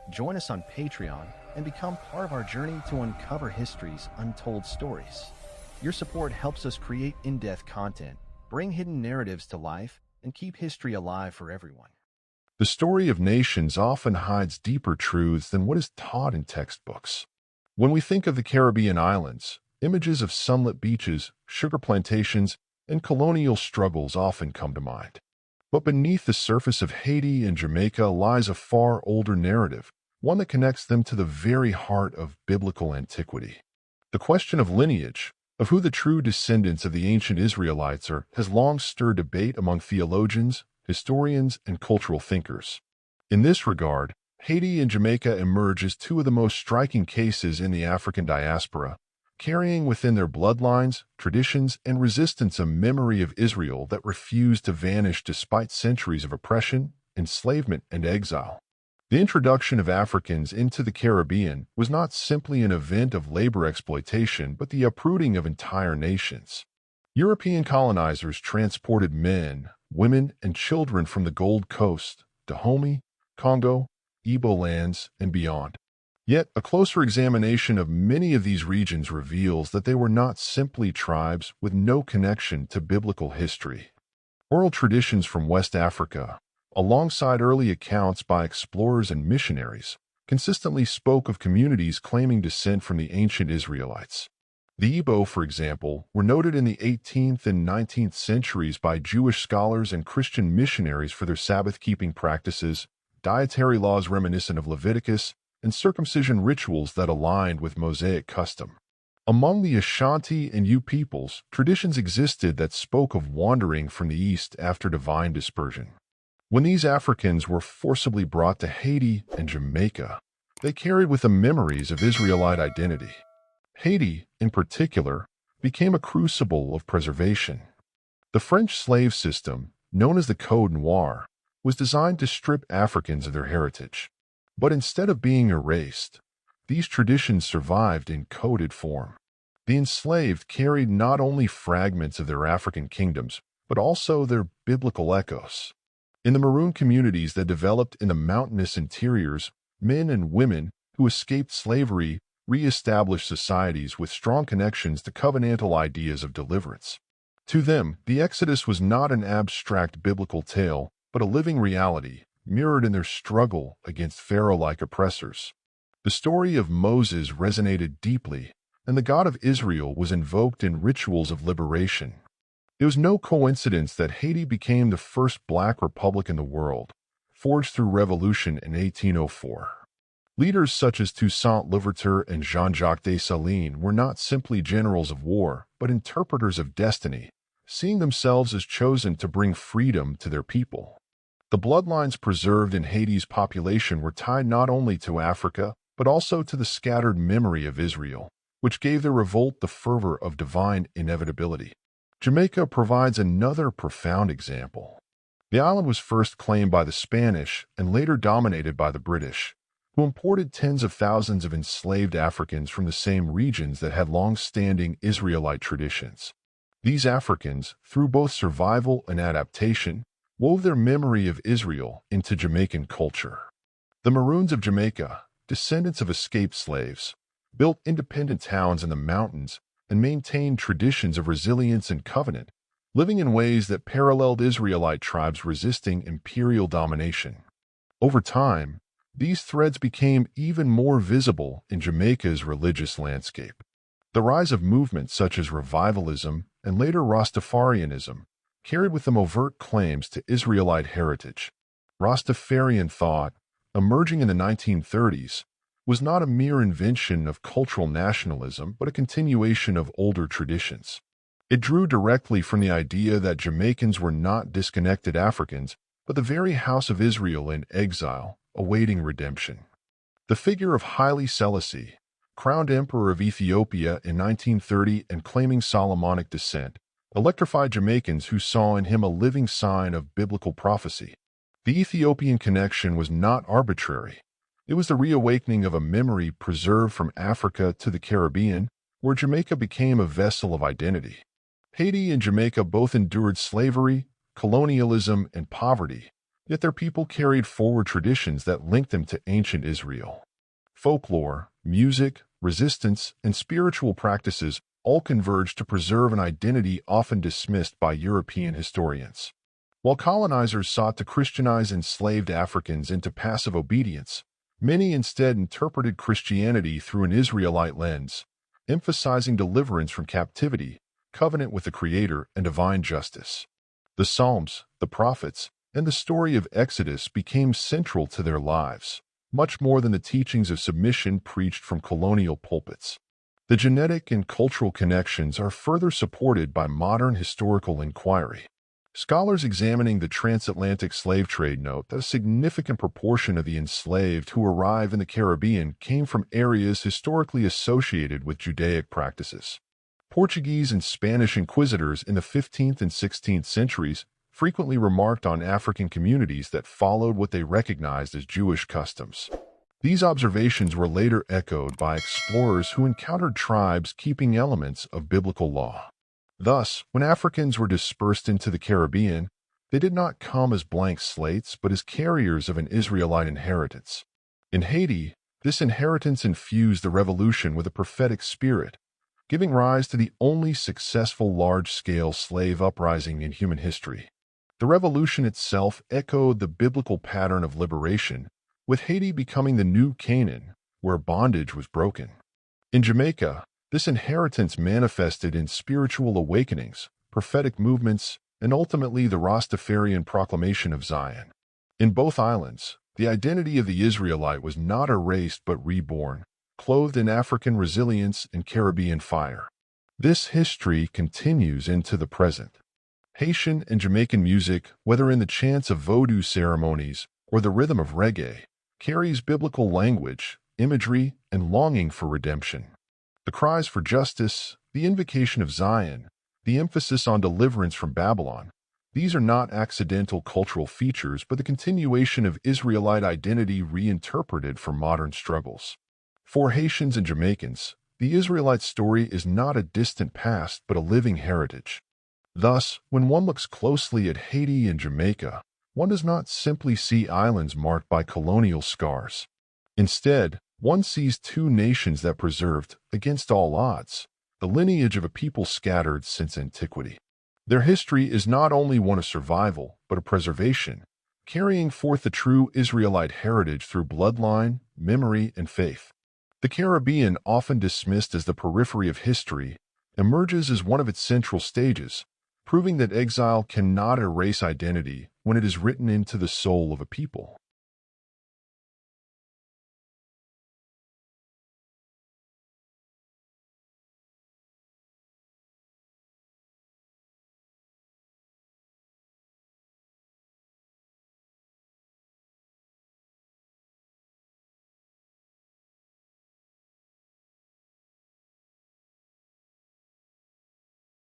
Join us on Patreon and become part of our journey to uncover history's untold stories. Your support helps us create in-depth content, bring hidden narratives to life, and keep history alive for everyone. The story of nations often hides deeper truths than what is taught in textbooks. When we think of the Caribbean islands, images of sunlit beaches, sugar plantations, and colonial struggles often come to mind. But beneath the surface of Haiti and Jamaica lies a far older narrative, one that connects them to the very heart of biblical antiquity. The question of lineage, of who the true descendants of the ancient Israelites are, has long stirred debate among theologians, historians, and cultural thinkers. In this regard, Haiti and Jamaica emerge as two of the most striking cases in the African diaspora, carrying within their bloodlines, traditions, and resistance a memory of Israel that refused to vanish despite centuries of oppression, enslavement, and exile. The introduction of Africans into the Caribbean was not simply an event of labor exploitation, but the uprooting of entire nations. European colonizers transported men, women, and children from the Gold Coast, Dahomey, Congo, Igbo lands, and beyond. Yet, a closer examination of many of these regions reveals that they were not simply tribes with no connection to biblical history. Oral traditions from West Africa, alongside early accounts by explorers and missionaries, consistently spoke of communities claiming descent from the ancient Israelites. The Igbo, for example, were noted in the 18th and 19th centuries by Jewish scholars and Christian missionaries for their Sabbath-keeping practices, dietary laws reminiscent of Leviticus, and circumcision rituals that aligned with Mosaic custom. Among the Ashanti and Yu peoples, traditions existed that spoke of wandering from the east after divine dispersion. When these Africans were forcibly brought to Haiti and Jamaica, they carried with them memories of Israelite identity. Haiti, in particular, became a crucible of preservation. The French slave system, known as the Code Noir, was designed to strip Africans of their heritage. But instead of being erased, these traditions survived in coded form. The enslaved carried not only fragments of their African kingdoms, but also their biblical echoes. In the maroon communities that developed in the mountainous interiors, men and women who escaped slavery re-established societies with strong connections to covenantal ideas of deliverance. To them, the Exodus was not an abstract biblical tale, but a living reality, mirrored in their struggle against Pharaoh-like oppressors. The story of Moses resonated deeply, and the God of Israel was invoked in rituals of liberation. It was no coincidence that Haiti became the first black republic in the world, forged through revolution in 1804. Leaders such as Toussaint Louverture and Jean-Jacques Dessalines were not simply generals of war, but interpreters of destiny, seeing themselves as chosen to bring freedom to their people. The bloodlines preserved in Haiti's population were tied not only to Africa, but also to the scattered memory of Israel, which gave their revolt the fervor of divine inevitability. Jamaica provides another profound example. The island was first claimed by the Spanish and later dominated by the British, who imported tens of thousands of enslaved Africans from the same regions that had long-standing Israelite traditions. These Africans, through both survival and adaptation, wove their memory of Israel into Jamaican culture. The Maroons of Jamaica, descendants of escaped slaves, built independent towns in the mountains and maintained traditions of resilience and covenant, living in ways that paralleled Israelite tribes resisting imperial domination. Over time, these threads became even more visible in Jamaica's religious landscape. The rise of movements such as revivalism and later Rastafarianism carried with them overt claims to Israelite heritage. Rastafarian thought, emerging in the 1930s, was not a mere invention of cultural nationalism, but a continuation of older traditions. It drew directly from the idea that Jamaicans were not disconnected Africans, but the very house of Israel in exile, awaiting redemption. The figure of Haile Selassie, crowned emperor of Ethiopia in 1930 and claiming Solomonic descent, electrified Jamaicans who saw in him a living sign of biblical prophecy. The Ethiopian connection was not arbitrary. It was the reawakening of a memory preserved from Africa to the Caribbean, where Jamaica became a vessel of identity. Haiti and Jamaica both endured slavery, colonialism, and poverty, yet their people carried forward traditions that linked them to ancient Israel. Folklore, music, resistance, and spiritual practices all converged to preserve an identity often dismissed by European historians. While colonizers sought to Christianize enslaved Africans into passive obedience, many instead interpreted Christianity through an Israelite lens, emphasizing deliverance from captivity, covenant with the Creator, and divine justice. The Psalms, the prophets, and the story of Exodus became central to their lives, much more than the teachings of submission preached from colonial pulpits. The genetic and cultural connections are further supported by modern historical inquiry. Scholars examining the transatlantic slave trade note that a significant proportion of the enslaved who arrive in the Caribbean came from areas historically associated with Judaic practices. Portuguese and Spanish inquisitors in the 15th and 16th centuries frequently remarked on African communities that followed what they recognized as Jewish customs. These observations were later echoed by explorers who encountered tribes keeping elements of biblical law. Thus, when Africans were dispersed into the Caribbean, they did not come as blank slates but as carriers of an Israelite inheritance. In Haiti, this inheritance infused the revolution with a prophetic spirit, giving rise to the only successful large-scale slave uprising in human history. The revolution itself echoed the biblical pattern of liberation, with Haiti becoming the new Canaan, where bondage was broken. In Jamaica, this inheritance manifested in spiritual awakenings, prophetic movements, and ultimately the Rastafarian proclamation of Zion. In both islands, the identity of the Israelite was not erased but reborn, clothed in African resilience and Caribbean fire. This history continues into the present. Haitian and Jamaican music, whether in the chants of Vodou ceremonies or the rhythm of reggae, carries biblical language, imagery, and longing for redemption. The cries for justice, the invocation of Zion, the emphasis on deliverance from Babylon, these are not accidental cultural features but the continuation of Israelite identity reinterpreted for modern struggles. For Haitians and Jamaicans, the Israelite story is not a distant past but a living heritage. Thus, when one looks closely at Haiti and Jamaica, one does not simply see islands marked by colonial scars. Instead, one sees two nations that preserved, against all odds, the lineage of a people scattered since antiquity. Their history is not only one of survival, but of preservation, carrying forth the true Israelite heritage through bloodline, memory, and faith. The Caribbean, often dismissed as the periphery of history, emerges as one of its central stages, proving that exile cannot erase identity when it is written into the soul of a people.